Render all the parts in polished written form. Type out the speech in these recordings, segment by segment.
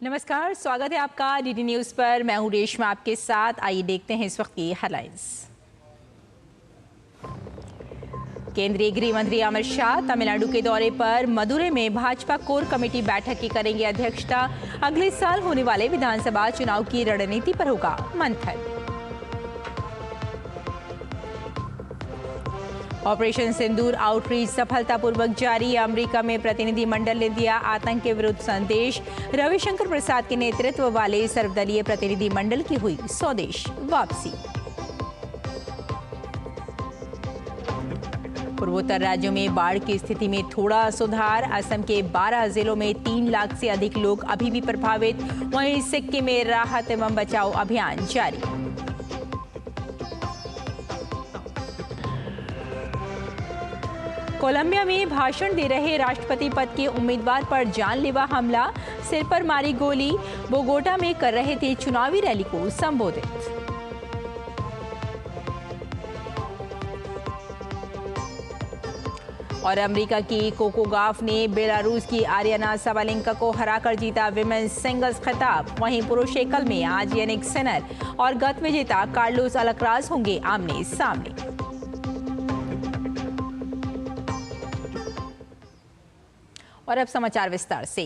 नमस्कार, स्वागत है आपका डीडी न्यूज पर। मैं हूं रेशमा आपके साथ। आइए देखते हैं इस वक्त की हेडलाइंस। केंद्रीय गृह मंत्री अमित शाह तमिलनाडु के दौरे पर मदुरै में भाजपा कोर कमेटी बैठक की करेंगे अध्यक्षता। अगले साल होने वाले विधानसभा चुनाव की रणनीति पर होगा मंथन। ऑपरेशन सिंदूर आउटरीच सफलतापूर्वक जारी। अमेरिका में प्रतिनिधि मंडल ने दिया आतंक के विरुद्ध संदेश। रविशंकर प्रसाद के नेतृत्व वाले सर्वदलीय प्रतिनिधि मंडल की हुई स्वदेश वापसी। पूर्वोत्तर राज्यों में बाढ़ की स्थिति में थोड़ा सुधार। असम के 12 जिलों में 3 लाख से अधिक लोग अभी भी प्रभावित। वहीं सिक्किम में राहत एवं बचाव अभियान जारी। कोलंबिया में भाषण दे रहे राष्ट्रपति पद के उम्मीदवार पर जानलेवा हमला। सिर पर मारी गोली। बोगोटा में कर रहे थे चुनावी रैली को संबोधित। और अमेरिका की कोको गॉफ ने बेलारूस की आरियाना साबालेंका को हराकर जीता विमेंस सिंगल्स खिताब। वहीं पुरुष एकल में आज यानिक सिनर और गत विजेता कार्लोस अल्कराज होंगे आमने सामने। और अब समाचार विस्तार से।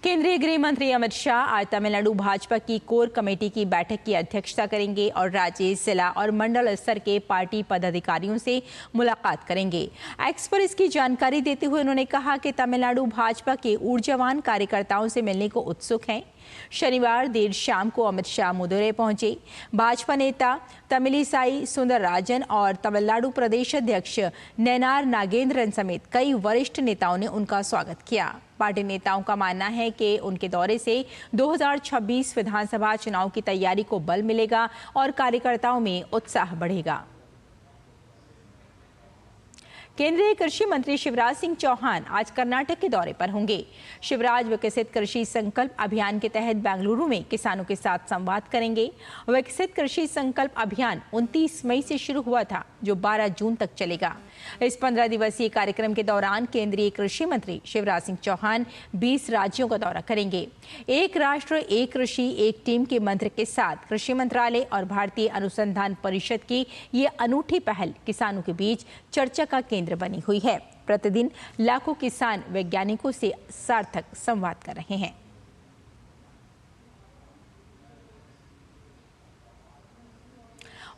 केंद्रीय गृह मंत्री अमित शाह आज तमिलनाडु भाजपा की कोर कमेटी की बैठक की अध्यक्षता करेंगे और राज्य, जिला और मंडल स्तर के पार्टी पदाधिकारियों से मुलाकात करेंगे। एक्स पर इसकी जानकारी देते हुए उन्होंने कहा कि तमिलनाडु भाजपा के ऊर्जावान कार्यकर्ताओं से मिलने को उत्सुक हैं। शनिवार देर शाम को अमित शाह मदुरै पहुंचे। भाजपा नेता तमिलिसाई सुंदरराजन और तमिलनाडु प्रदेश अध्यक्ष नैनार नागेंद्रन समेत कई वरिष्ठ नेताओं ने उनका स्वागत किया। पार्टी नेताओं का मानना है कि उनके दौरे से 2026 विधानसभा चुनाव की तैयारी को बल मिलेगा और कार्यकर्ताओं में उत्साह बढ़ेगा। केंद्रीय कृषि मंत्री शिवराज सिंह चौहान आज कर्नाटक के दौरे पर होंगे। शिवराज विकसित कृषि संकल्प अभियान के तहत बेंगलुरु में किसानों के साथ संवाद करेंगे। विकसित कृषि संकल्प अभियान 29 मई से शुरू हुआ था, जो 12 जून तक चलेगा। इस 15 दिवसीय कार्यक्रम के दौरान केंद्रीय कृषि मंत्री शिवराज सिंह चौहान 20 राज्यों का दौरा करेंगे। एक राष्ट्र एक कृषि एक टीम के मंत्र के साथ कृषि मंत्रालय और भारतीय अनुसंधान परिषद की ये अनूठी पहल किसानों के बीच चर्चा का केंद्र बनी हुई है। प्रतिदिन लाखों किसान वैज्ञानिकों से सार्थक संवाद कर रहे हैं।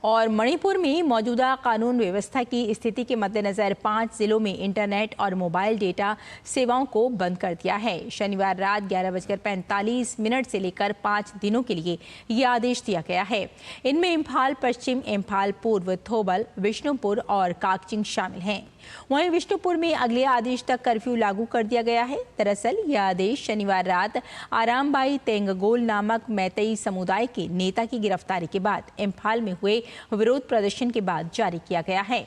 और मणिपुर में मौजूदा कानून व्यवस्था की स्थिति के मद्देनजर 5 जिलों में इंटरनेट और मोबाइल डेटा सेवाओं को बंद कर दिया है। शनिवार रात 11:45 से लेकर 5 दिनों के लिए यह आदेश दिया गया है। इनमें इम्फाल पश्चिम, इम्फाल पूर्व, थोबल, विष्णुपुर और काकचिंग शामिल हैं। वहीं विष्णुपुर में अगले आदेश तक कर्फ्यू लागू कर दिया गया है। दरअसल यह आदेश शनिवार रात आरामबाई तेंगगोल नामक मैतेई समुदाय के नेता की गिरफ्तारी के बाद इम्फाल में हुए विरोध प्रदर्शन के बाद जारी किया गया है।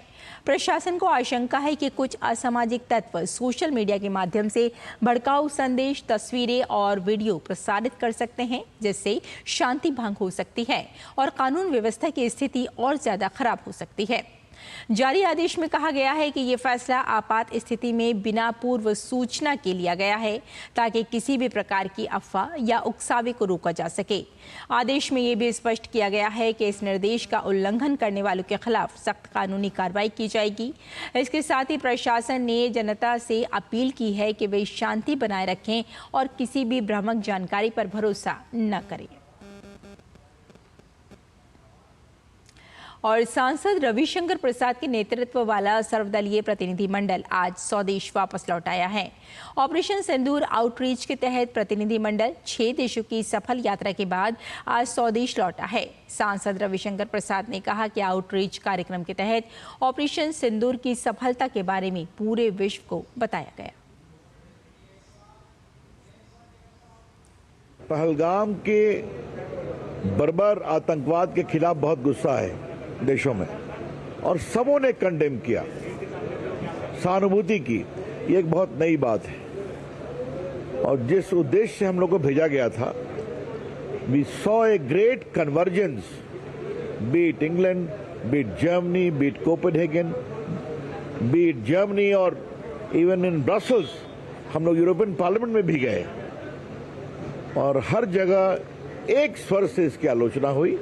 प्रशासन को आशंका है कि कुछ असामाजिक तत्व सोशल मीडिया के माध्यम से भड़काऊ संदेश, तस्वीरें और वीडियो प्रसारित कर सकते हैं, जिससे शांति भंग हो सकती है और कानून व्यवस्था की स्थिति और ज्यादा खराब हो सकती है। जारी आदेश में कहा गया है कि ये फैसला आपात स्थिति में बिना पूर्व सूचना के लिया गया है, ताकि किसी भी प्रकार की अफवाह या उकसावे को रोका जा सके। आदेश में ये भी स्पष्ट किया गया है कि इस निर्देश का उल्लंघन करने वालों के खिलाफ सख्त कानूनी कार्रवाई की जाएगी। इसके साथ ही प्रशासन ने जनता से अपील की है कि वे शांति बनाए रखें और किसी भी भ्रामक जानकारी पर भरोसा न करें। और सांसद रविशंकर प्रसाद के नेतृत्व वाला सर्वदलीय प्रतिनिधि मंडल आज स्वदेश वापस लौट आया है। ऑपरेशन सिंदूर आउटरीच के तहत प्रतिनिधि मंडल 6 देशों की सफल यात्रा के बाद आज स्वदेश लौटा है। सांसद रविशंकर प्रसाद ने कहा कि आउटरीच कार्यक्रम के तहत ऑपरेशन सिंदूर की सफलता के बारे में पूरे विश्व को बताया गया। पहलगाम के बर्बर आतंकवाद के खिलाफ बहुत गुस्सा है देशों में और सबों ने कंडेम किया, सहानुभूति की। ये एक बहुत नई बात है और जिस उद्देश्य से हम लोग को भेजा गया था, we saw a great convergence, beat England, beat Germany, beat Copenhagen, beat Germany और इवन इन ब्रसल्स। हम लोग यूरोपियन पार्लियामेंट में भी गए और हर जगह एक स्वर से इसकी आलोचना हुई।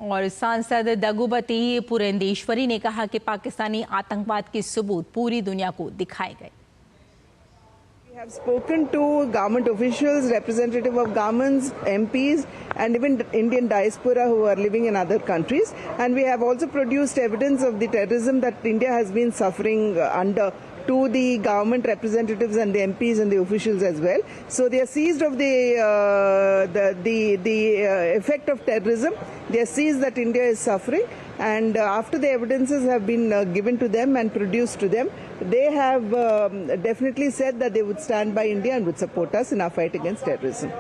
और सांसद दगुबती पुरंदेश्वरी ने कहा कि पाकिस्तानी आतंकवाद के सबूत पूरी दुनिया को दिखाए गए। We have spoken to government officials, representative of governments, MPs, and even Indian diaspora who are living in other countries. And we have also produced evidence of the terrorism that India has been suffering under to the government representatives and the MPs and the officials as well. So they are seized of the effect of terrorism. They are seized that India is suffering. And after the evidences have been given to them and produced to them, they have definitely said that they would stand by India and would support us in our fight against terrorism.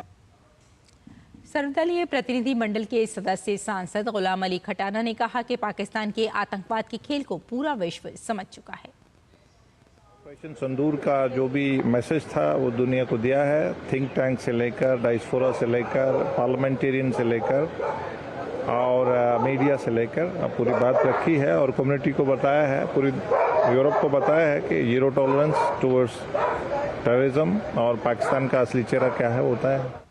सर्वदलीय प्रतिनिधि मंडल के सदस्य सांसद गुलाम अली खटाना ने कहा कि पाकिस्तान के आतंकवाद के खेल को पूरा विश्व समझ चुका है। ऑपरेशन सिंदूर का जो भी मैसेज था वो दुनिया को दिया है, थिंक टैंक से लेकर, डायस्पोरा से लेकर, पार्लियामेंटेरियन से लेकर और मीडिया से लेकर पूरी बात रखी है और कम्युनिटी को बताया है, पूरी यूरोप को बताया है कि जीरो टॉलरेंस टुवर्ड्स टेररिज्म और पाकिस्तान का असली चेहरा क्या है होता है।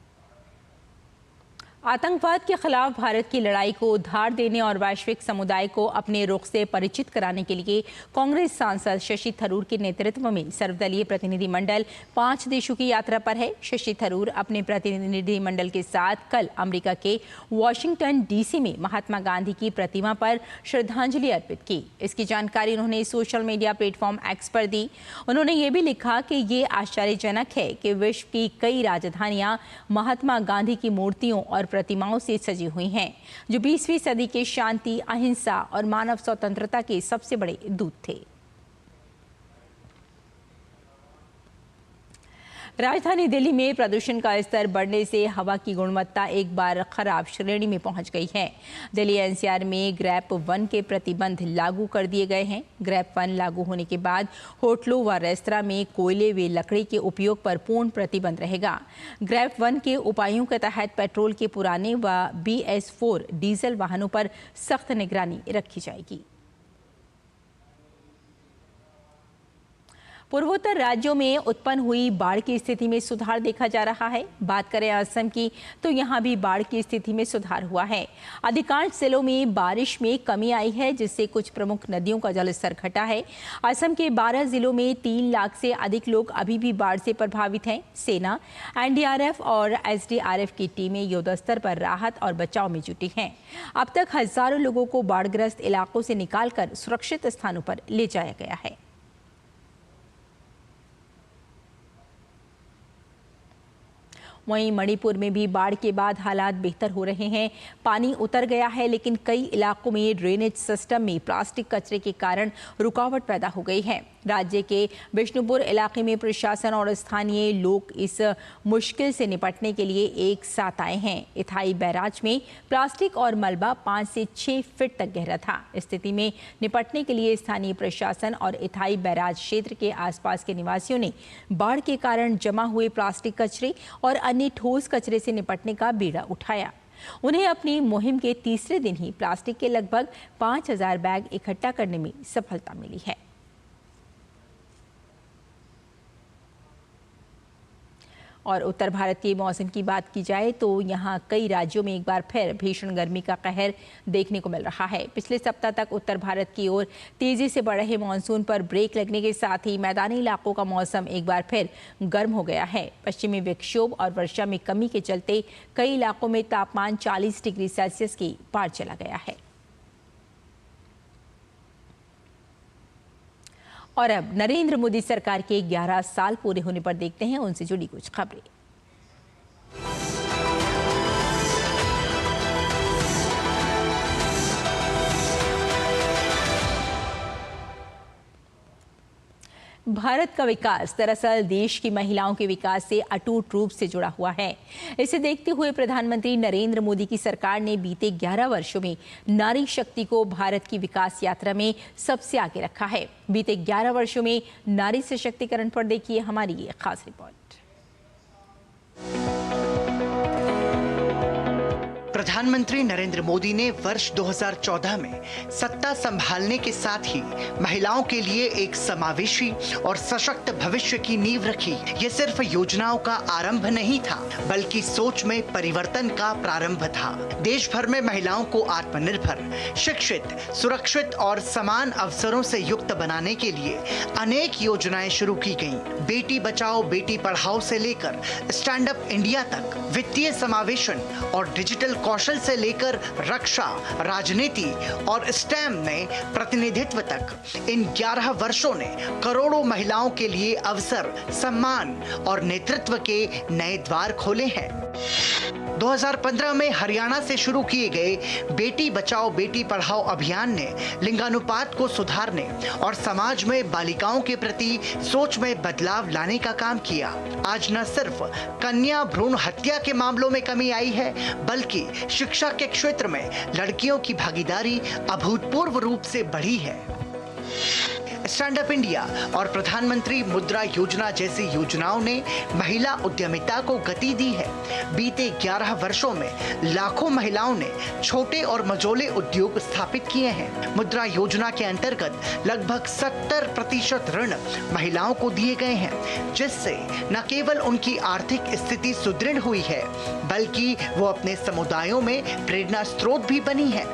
आतंकवाद के खिलाफ भारत की लड़ाई को धार देने और वैश्विक समुदाय को अपने रुख से परिचित कराने के लिए कांग्रेस सांसद शशि थरूर के नेतृत्व में सर्वदलीय प्रतिनिधि मंडल 5 देशों की यात्रा पर है। शशि थरूर अपने प्रतिनिधि मंडल के साथ कल अमेरिका के वाशिंगटन डीसी में महात्मा गांधी की प्रतिमा पर श्रद्धांजलि अर्पित की। इसकी जानकारी उन्होंने सोशल मीडिया प्लेटफॉर्म एक्स पर दी। उन्होंने ये भी लिखा कि ये आश्चर्यजनक है कि विश्व की कई राजधानियां महात्मा गांधी की मूर्तियों और प्रतिमाओं से सजी हुई हैं, जो 20वीं सदी के शांति, अहिंसा और मानव स्वतंत्रता के सबसे बड़े दूत थे। राजधानी दिल्ली में प्रदूषण का स्तर बढ़ने से हवा की गुणवत्ता एक बार खराब श्रेणी में पहुंच गई है। दिल्ली एनसीआर में ग्रैप 1 के प्रतिबंध लागू कर दिए गए हैं। ग्रैप 1 लागू होने के बाद होटलों व रेस्तरां में कोयले व लकड़ी के उपयोग पर पूर्ण प्रतिबंध रहेगा। ग्रैप 1 के उपायों के तहत पेट्रोल के पुराने व BS4 डीजल वाहनों पर सख्त निगरानी रखी जाएगी। पूर्वोत्तर राज्यों में उत्पन्न हुई बाढ़ की स्थिति में सुधार देखा जा रहा है। बात करें असम की, तो यहां भी बाढ़ की स्थिति में सुधार हुआ है। अधिकांश जिलों में बारिश में कमी आई है, जिससे कुछ प्रमुख नदियों का जलस्तर घटा है। असम के 12 जिलों में 3 लाख से अधिक लोग अभी भी बाढ़ से प्रभावित हैं। सेना, NDRF और SDRF की टीमें युद्ध स्तर पर राहत और बचाव में जुटी हैं। अब तक हजारों लोगों को बाढ़ग्रस्त इलाकों से निकालकर सुरक्षित स्थानों पर ले जाया गया है। वहीं मणिपुर में भी बाढ़ के बाद हालात बेहतर हो रहे हैं। पानी उतर गया है, लेकिन कई इलाकों में ड्रेनेज सिस्टम में प्लास्टिक कचरे के कारण रुकावट पैदा हो गई है। राज्य के बिष्णुपुर इलाके में प्रशासन और स्थानीय लोग इस मुश्किल से निपटने के लिए एक साथ आए हैं। इथाई बैराज में प्लास्टिक और मलबा 5 से 6 फीट तक गहरा था। स्थिति में निपटने के लिए स्थानीय प्रशासन और इथाई बैराज क्षेत्र के आसपास के निवासियों ने बाढ़ के कारण जमा हुए प्लास्टिक कचरे और अन्य ठोस कचरे से निपटने का बीड़ा उठाया। उन्हें अपनी मुहिम के तीसरे दिन ही प्लास्टिक के लगभग 5000 बैग इकट्ठा करने में सफलता मिली है। और उत्तर भारत के मौसम की बात की जाए तो यहाँ कई राज्यों में एक बार फिर भीषण गर्मी का कहर देखने को मिल रहा है। पिछले सप्ताह तक उत्तर भारत की ओर तेजी से बढ़ रहे मानसून पर ब्रेक लगने के साथ ही मैदानी इलाकों का मौसम एक बार फिर गर्म हो गया है। पश्चिमी विक्षोभ और वर्षा में कमी के चलते कई इलाकों में तापमान 40 डिग्री सेल्सियस की पार चला गया है। और अब नरेंद्र मोदी सरकार के 11 साल पूरे होने पर देखते हैं उनसे जुड़ी कुछ खबरें। भारत का विकास दरअसल देश की महिलाओं के विकास से अटूट रूप से जुड़ा हुआ है। इसे देखते हुए प्रधानमंत्री नरेंद्र मोदी की सरकार ने बीते 11 वर्षों में नारी शक्ति को भारत की विकास यात्रा में सबसे आगे रखा है। बीते 11 वर्षों में नारी सशक्तिकरण पर देखिए हमारी ये खास रिपोर्ट। प्रधानमंत्री नरेंद्र मोदी ने वर्ष 2014 में सत्ता संभालने के साथ ही महिलाओं के लिए एक समावेशी और सशक्त भविष्य की नींव रखी। ये सिर्फ योजनाओं का आरंभ नहीं था, बल्कि सोच में परिवर्तन का प्रारंभ था। देश भर में महिलाओं को आत्मनिर्भर, शिक्षित, सुरक्षित और समान अवसरों से युक्त बनाने के लिए अनेक योजनाएं शुरू की गईं। बेटी बचाओ बेटी पढ़ाओ से लेकर स्टैंड अप इंडिया तक, वित्तीय समावेशन और डिजिटल कौशल से लेकर रक्षा, राजनीति और स्टेम में प्रतिनिधित्व तक इन 11 वर्षों ने करोड़ों महिलाओं के लिए अवसर, सम्मान और नेतृत्व के नए द्वार खोले हैं। 2015 में हरियाणा से शुरू किए गए बेटी बचाओ बेटी पढ़ाओ अभियान ने लिंगानुपात को सुधारने और समाज में बालिकाओं के प्रति सोच में बदलाव लाने का काम किया। आज न सिर्फ कन्या भ्रूण हत्या के मामलों में कमी आई है, बल्कि शिक्षा के क्षेत्र में लड़कियों की भागीदारी अभूतपूर्व रूप से बढ़ी है। स्टैंड अप इंडिया और प्रधानमंत्री मुद्रा योजना जैसी योजनाओं ने महिला उद्यमिता को गति दी है। बीते 11 वर्षों में लाखों महिलाओं ने छोटे और मझोले उद्योग स्थापित किए हैं। मुद्रा योजना के अंतर्गत लगभग 70% ऋण महिलाओं को दिए गए हैं, जिससे न केवल उनकी आर्थिक स्थिति सुदृढ़ हुई है, बल्कि वो अपने समुदायों में प्रेरणा स्रोत भी बनी है।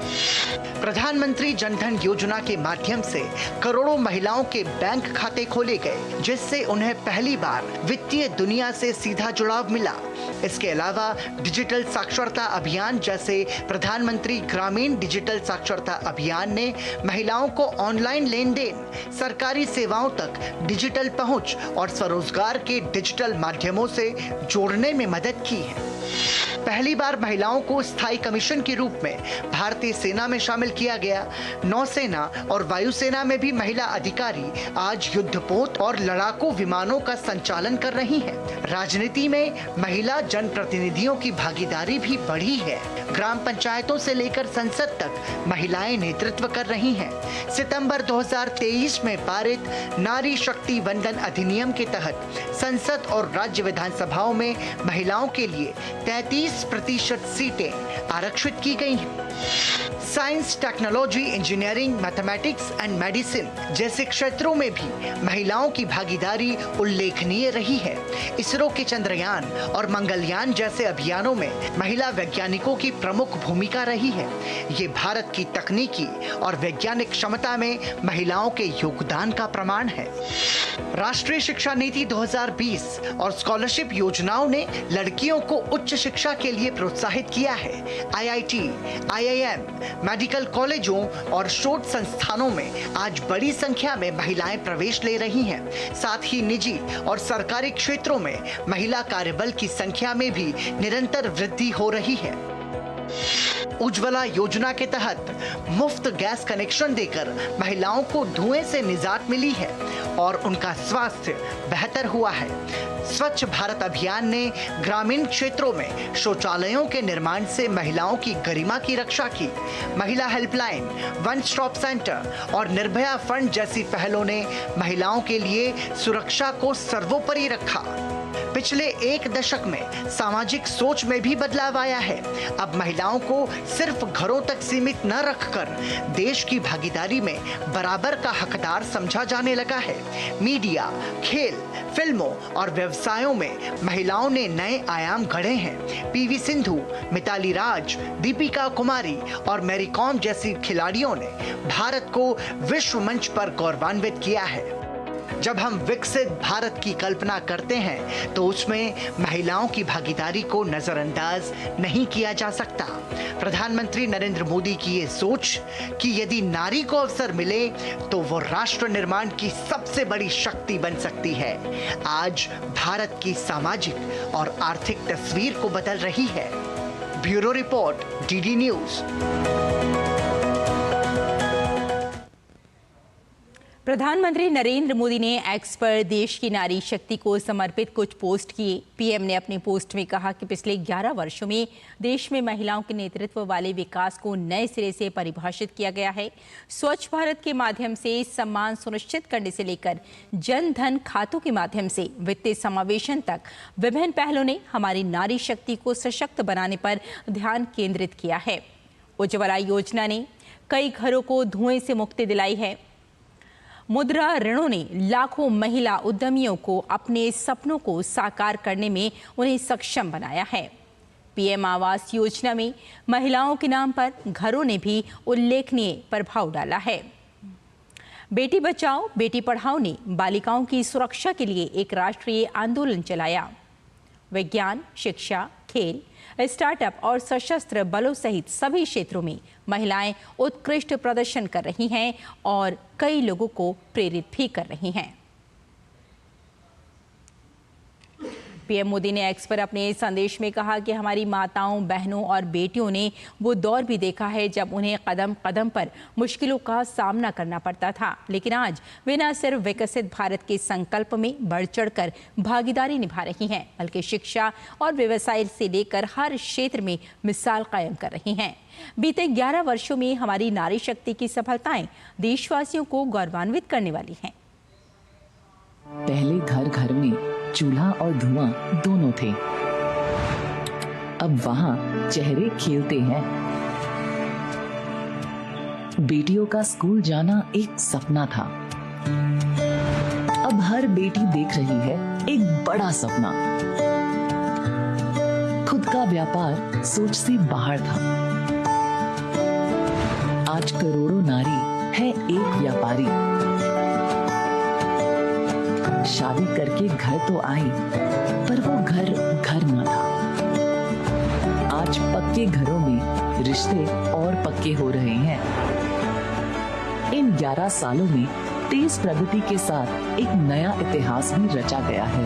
प्रधानमंत्री जनधन योजना के माध्यम से करोड़ों महिलाओं के बैंक खाते खोले गए, जिससे उन्हें पहली बार वित्तीय दुनिया से सीधा जुड़ाव मिला। इसके अलावा डिजिटल साक्षरता अभियान जैसे प्रधानमंत्री ग्रामीण डिजिटल साक्षरता अभियान ने महिलाओं को ऑनलाइन लेन देन, सरकारी सेवाओं तक डिजिटल पहुंच और स्वरोजगार के डिजिटल माध्यमों से जोड़ने में मदद की है। पहली बार महिलाओं को स्थायी कमीशन के रूप में भारतीय सेना में शामिल किया गया। नौसेना और वायुसेना में भी महिला अधिकारी आज युद्धपोत और लड़ाकू विमानों का संचालन कर रही हैं। राजनीति में महिला जनप्रतिनिधियों की भागीदारी भी बढ़ी है। ग्राम पंचायतों से लेकर संसद तक महिलाएं नेतृत्व कर रही हैं। सितंबर 2023 में पारित नारी शक्ति वंदन अधिनियम के तहत संसद और राज्य विधानसभाओं में महिलाओं के लिए 33% सीटें आरक्षित की गई हैं। Science, technology, engineering, mathematics and medicine जैसे क्षेत्रों में भी महिलाओं की भागीदारी उल्लेखनीय रही है। इसरो के चंद्रयान और मंगलयान जैसे अभियानों में महिला वैज्ञानिकों की प्रमुख भूमिका रही है। ये भारत की तकनीकी और वैज्ञानिक क्षमता में महिलाओं के योगदान का प्रमाण है। राष्ट्रीय शिक्षा नीति 2020 और स्कॉलरशिप योजनाओं ने लड़कियों को उच्च शिक्षा के लिए प्रोत्साहित किया है। IIT, IIM, मेडिकल कॉलेजों और शोध संस्थानों में आज बड़ी संख्या में महिलाएं प्रवेश ले रही हैं। साथ ही निजी और सरकारी क्षेत्रों में महिला कार्यबल की संख्या में भी निरंतर वृद्धि हो रही है। उज्ज्वला योजना के तहत मुफ्त गैस कनेक्शन देकर महिलाओं को धुएं से निजात मिली है और उनका स्वास्थ्य बेहतर हुआ है। स्वच्छ भारत अभियान ने ग्रामीण क्षेत्रों में शौचालयों के निर्माण से महिलाओं की गरिमा की रक्षा की। महिला हेल्पलाइन, वन स्टॉप सेंटर और निर्भया फंड जैसी पहलों ने महिलाओं के लिए सुरक्षा को सर्वोपरि रखा। पिछले 1 दशक में सामाजिक सोच में भी बदलाव आया है। अब महिलाओं को सिर्फ घरों तक सीमित न रखकर देश की भागीदारी में बराबर का हकदार समझा जाने लगा है। मीडिया, खेल, फिल्मों और व्यवसायों में महिलाओं ने नए आयाम गढ़े हैं। PV सिंधु, मिताली राज, दीपिका कुमारी और मैरी कॉम जैसी खिलाड़ियों ने भारत को विश्व मंच पर गौरवान्वित किया है। जब हम विकसित भारत की कल्पना करते हैं तो उसमें महिलाओं की भागीदारी को नजरअंदाज नहीं किया जा सकता। प्रधानमंत्री नरेंद्र मोदी की ये सोच कि यदि नारी को अवसर मिले तो वो राष्ट्र निर्माण की सबसे बड़ी शक्ति बन सकती है, आज भारत की सामाजिक और आर्थिक तस्वीर को बदल रही है। Bureau report, DD news. प्रधानमंत्री नरेंद्र मोदी ने एक्स पर देश की नारी शक्ति को समर्पित कुछ पोस्ट किए। पीएम ने अपने पोस्ट में कहा कि पिछले 11 वर्षों में देश में महिलाओं के नेतृत्व वाले विकास को नए सिरे से परिभाषित किया गया है। स्वच्छ भारत के माध्यम से सम्मान सुनिश्चित करने से लेकर जन धन खातों के माध्यम से वित्तीय समावेशन तक विभिन्न पहलों ने हमारी नारी शक्ति को सशक्त बनाने पर ध्यान केंद्रित किया है। उज्ज्वला योजना ने कई घरों को धुएं से मुक्ति दिलाई है। मुद्रा ऋणों ने लाखों महिला उद्यमियों को अपने सपनों को साकार करने में उन्हें सक्षम बनाया है। पीएम आवास योजना में महिलाओं के नाम पर घरों ने भी उल्लेखनीय प्रभाव डाला है। बेटी बचाओ बेटी पढ़ाओ ने बालिकाओं की सुरक्षा के लिए एक राष्ट्रीय आंदोलन चलाया। विज्ञान, शिक्षा, खेल, स्टार्टअप और सशस्त्र बलों सहित सभी क्षेत्रों में महिलाएं उत्कृष्ट प्रदर्शन कर रही हैं और कई लोगों को प्रेरित भी कर रही हैं। पीएम मोदी ने एक्स पर अपने संदेश में कहा कि हमारी माताओं, बहनों और बेटियों ने वो दौर भी देखा है जब उन्हें कदम कदम पर मुश्किलों का सामना करना पड़ता था, लेकिन आज वे न सिर्फ विकसित भारत के संकल्प में बढ़ चढ़कर भागीदारी निभा रही हैं, बल्कि शिक्षा और व्यवसाय से लेकर हर क्षेत्र में मिसाल कायम कर रही हैं। बीते 11 वर्षों में हमारी नारी शक्ति की सफलताएं देशवासियों को गौरवान्वित करने वाली हैं। पहले घर घर में चूल्हा और धुआं दोनों थे। अब वहाँ चेहरे खेलते हैं। बेटियों का स्कूल जाना एक सपना था। अब हर बेटी देख रही है एक बड़ा सपना। खुद का व्यापार सोच से बाहर था। आज करोड़ों नारी है एक व्यापारी। शादी करके घर तो आई, पर वो घर घर न था। आज पक्के घरों में रिश्ते और पक्के हो रहे हैं। इन 11 सालों में तेज प्रगति के साथ एक नया इतिहास भी रचा गया है।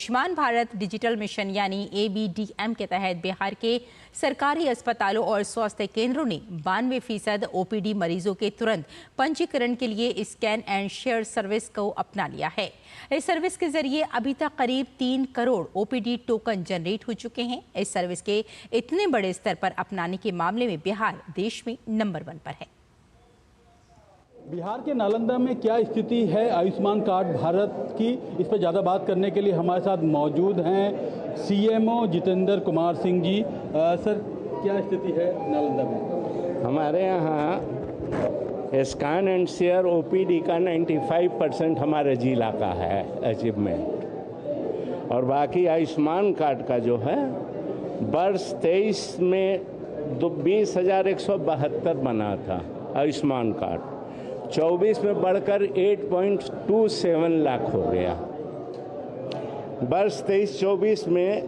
आयुष्मान भारत डिजिटल मिशन यानी ABDM के तहत बिहार के सरकारी अस्पतालों और स्वास्थ्य केंद्रों ने 92% OPD मरीजों के तुरंत पंजीकरण के लिए स्कैन एंड शेयर सर्विस को अपना लिया है। इस सर्विस के जरिए अभी तक करीब 3 करोड़ OPD टोकन जनरेट हो चुके हैं। इस सर्विस के इतने बड़े स्तर पर अपनाने के मामले में बिहार देश में नंबर 1 पर है। बिहार के नालंदा में क्या स्थिति है आयुष्मान कार्ड भारत की, इस पर ज़्यादा बात करने के लिए हमारे साथ मौजूद हैं CMO जितेंद्र कुमार सिंह जी। सर, क्या स्थिति है नालंदा में? हमारे यहाँ स्कैन एंड शेयर OPD का 95% हमारे जिला का है अचीवमेंट, और बाकी आयुष्मान कार्ड का जो है वर्ष 23 में 20,172 बना था आयुष्मान कार्ड। 24 में बढ़कर 8.27 लाख हो गया। वर्ष 23-24 में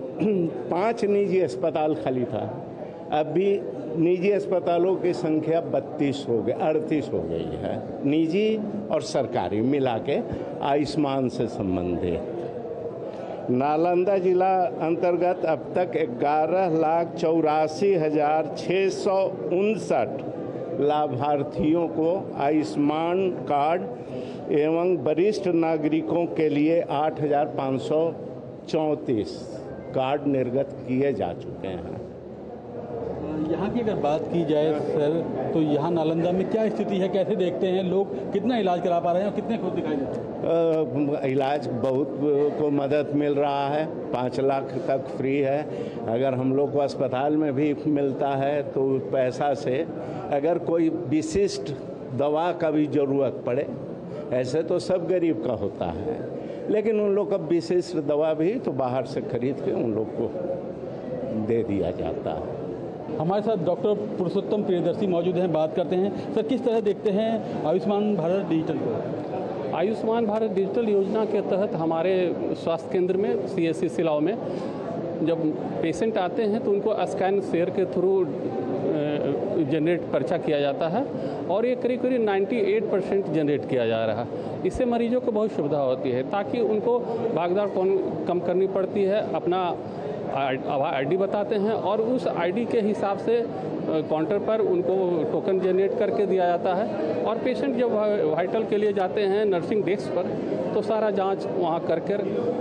5 निजी अस्पताल खाली था। अब भी निजी अस्पतालों की संख्या 38 हो गई है, निजी और सरकारी मिला के आयुष्मान से संबंधित। नालंदा जिला अंतर्गत अब तक 11,84,659 लाभार्थियों को आयुष्मान कार्ड एवं वरिष्ठ नागरिकों के लिए 8,534 कार्ड निर्गत किए जा चुके हैं। यहाँ की अगर बात की जाए सर, तो यहाँ नालंदा में क्या स्थिति है, कैसे देखते हैं लोग, कितना इलाज करा पा रहे हैं और कितने खुद दिखाई देते हैं? इलाज बहुत को मदद मिल रहा है, 5 लाख तक फ्री है। अगर हम लोग को अस्पताल में भी मिलता है तो पैसा से, अगर कोई विशिष्ट दवा का भी ज़रूरत पड़े, ऐसे तो सब गरीब का होता है, लेकिन उन लोग का विशिष्ट दवा भी तो बाहर से खरीद के उन लोग को दे दिया जाता है। हमारे साथ डॉक्टर पुरुषोत्तम प्रियदर्शी मौजूद हैं, बात करते हैं। सर, किस तरह देखते हैं आयुष्मान भारत डिजिटल को? आयुष्मान भारत डिजिटल योजना के तहत हमारे स्वास्थ्य केंद्र में CSC सिलाव में जब पेशेंट आते हैं तो उनको स्कैन शेयर के थ्रू जनरेट पर्चा किया जाता है, और ये करीब 98% जनरेट किया जा रहा है। इससे मरीजों को बहुत सुविधा होती है, ताकि उनको भागदौड़ कम करनी पड़ती है, अपना आईडी बताते हैं और उस आईडी के हिसाब से काउंटर पर उनको टोकन जनरेट करके दिया जाता है और पेशेंट जब वाइटल के लिए जाते हैं नर्सिंग डेस्क पर तो सारा जांच वहां कर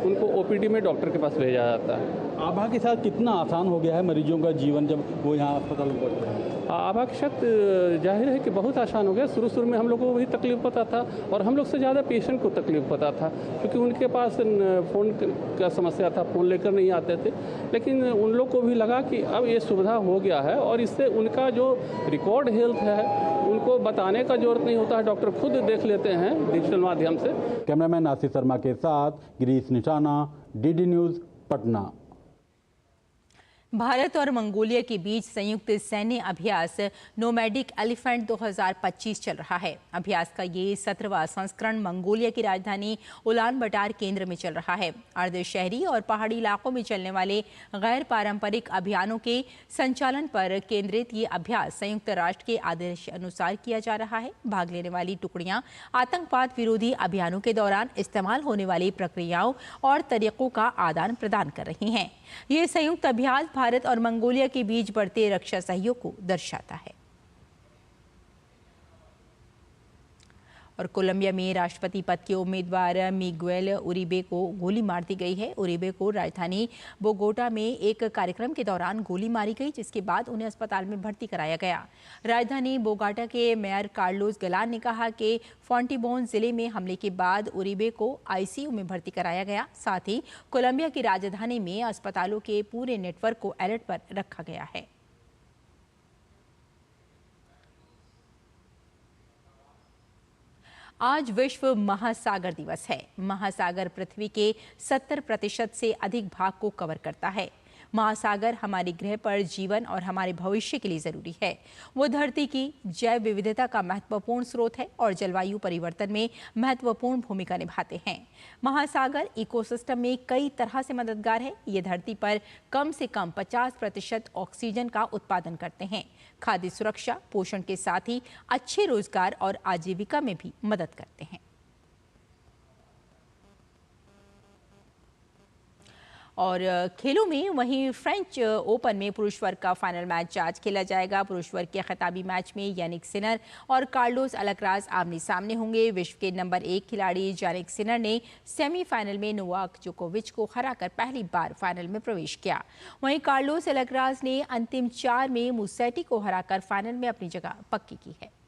उनको ओपीडी में डॉक्टर के पास भेजा जाता है। आभा के साथ कितना आसान हो गया है मरीजों का जीवन जब वो यहाँ अस्पताल में पहुंचते हैं? आभा के साथ जाहिर है कि बहुत आसान हो गया। शुरू में हम लोगों को भी तकलीफ पता था और हम लोग से ज़्यादा पेशेंट को तकलीफ पता था क्योंकि उनके पास फ़ोन का समस्या था, फ़ोन लेकर नहीं आते थे। लेकिन उन लोग को भी लगा कि अब ये सुविधा हो गया है और इससे उनका जो रिकॉर्ड हेल्थ है उनको बताने का जरूरत नहीं होता है, डॉक्टर खुद देख लेते हैं डिजिटल माध्यम से। कैमरामैन आशीष शर्मा के साथ गिरीश निशाना, डीडी न्यूज़, पटना। भारत और मंगोलिया के बीच संयुक्त सैन्य अभ्यास नोमैडिक एलिफेंट 2025 चल रहा है। अभ्यास का ये 17वां संस्करण मंगोलिया की राजधानी उलान बटार केंद्र में चल रहा है। अर्ध शहरी और पहाड़ी इलाकों में चलने वाले गैर पारंपरिक अभियानों के संचालन पर केंद्रित ये अभ्यास संयुक्त राष्ट्र के आदेश अनुसार किया जा रहा है। भाग लेने वाली टुकड़ियां आतंकवाद विरोधी अभियानों के दौरान इस्तेमाल होने वाली प्रक्रियाओं और तरीकों का आदान प्रदान कर रही हैं। ये संयुक्त अभ्यास भारत और मंगोलिया के बीच बढ़ते रक्षा सहयोग को दर्शाता है। और कोलंबिया में राष्ट्रपति पद के उम्मीदवार मिगुएल उरिबे को गोली मार दी गई है। उरिबे को राजधानी बोगोटा में एक कार्यक्रम के दौरान गोली मारी गई, जिसके बाद उन्हें अस्पताल में भर्ती कराया गया। राजधानी बोगोटा के मेयर कार्लोस गलान ने कहा कि फोंटिबोन जिले में हमले के बाद उरिबे को आईसीयू में भर्ती कराया गया। साथ ही कोलंबिया की राजधानी में अस्पतालों के पूरे नेटवर्क को अलर्ट पर रखा गया है। आज विश्व महासागर दिवस है। महासागर पृथ्वी के 70% से अधिक भाग को कवर करता है। महासागर हमारे ग्रह पर जीवन और हमारे भविष्य के लिए जरूरी है। वो धरती की जैव विविधता का महत्वपूर्ण स्रोत है और जलवायु परिवर्तन में महत्वपूर्ण भूमिका निभाते हैं। महासागर इकोसिस्टम में कई तरह से मददगार है। ये धरती पर कम से कम 50% ऑक्सीजन का उत्पादन करते हैं। खाद्य सुरक्षा, पोषण के साथ ही अच्छे रोजगार और आजीविका में भी मदद करते हैं। और खेलों में वहीं फ्रेंच ओपन में पुरुष वर्ग का फाइनल मैच आज खेला जाएगा। पुरुष वर्ग के खिताबी मैच में यानिक सिनर और कार्लोस अलकराज आमने सामने होंगे। विश्व के नंबर 1 खिलाड़ी यानिक सिनर ने सेमीफाइनल में नोवाक जोकोविच को हराकर पहली बार फाइनल में प्रवेश किया। वहीं कार्लोस अलकराज ने अंतिम 4 में मुसेटी को हराकर फाइनल में अपनी जगह पक्की की है।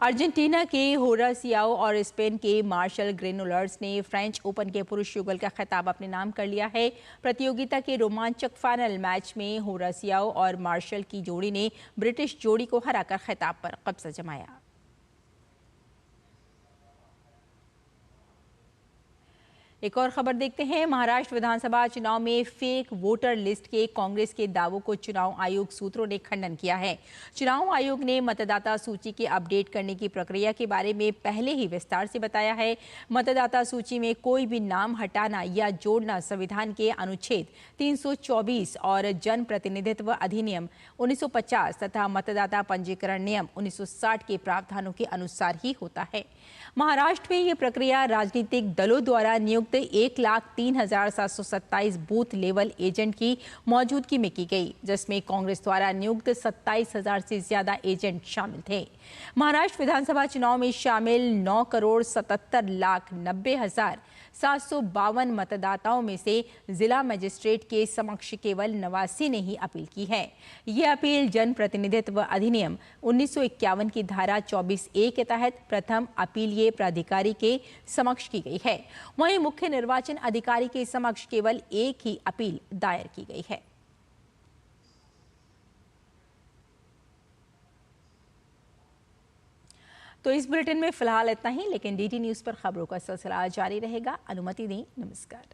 अर्जेंटीना के होरासियाओ और स्पेन के मार्शल ग्रेनोलर्स ने फ्रेंच ओपन के पुरुष युगल का खिताब अपने नाम कर लिया है। प्रतियोगिता के रोमांचक फाइनल मैच में होरासियाओ और मार्शल की जोड़ी ने ब्रिटिश जोड़ी को हराकर खिताब पर कब्जा जमाया। एक और खबर देखते हैं। महाराष्ट्र विधानसभा चुनाव में फेक वोटर लिस्ट के कांग्रेस के दावों को चुनाव आयोग सूत्रों ने खंडन किया है। चुनाव आयोग ने मतदाता सूची के अपडेट करने की प्रक्रिया के बारे में पहले ही विस्तार से बताया है। मतदाता सूची में कोई भी नाम हटाना या जोड़ना संविधान के अनुच्छेद 324 और जन प्रतिनिधित्व अधिनियम 1950 तथा मतदाता पंजीकरण नियम 1960 के प्रावधानों के अनुसार ही होता है। महाराष्ट्र में ये प्रक्रिया राजनीतिक दलों द्वारा नियुक्त 1,03,727 बूथ लेवल एजेंट की मौजूदगी में की गई, जिसमें कांग्रेस द्वारा नियुक्त 27,000 से ज्यादा एजेंट शामिल थे। महाराष्ट्र विधानसभा चुनाव में शामिल 9,77,90,752 मतदाताओं में से जिला मजिस्ट्रेट के समक्ष केवल 89 ने ही अपील की है। ये अपील जन प्रतिनिधित्व अधिनियम 1951 की धारा 24A के तहत प्रथम अपीलीय प्राधिकारी के समक्ष की गई है। वहीं मुख्य निर्वाचन अधिकारी के समक्ष केवल एक ही अपील दायर की गई है। तो इस बुलेटिन में फिलहाल इतना ही, लेकिन डीडी न्यूज़ पर खबरों का सिलसिला जारी रहेगा। अनुमति दें। नमस्कार।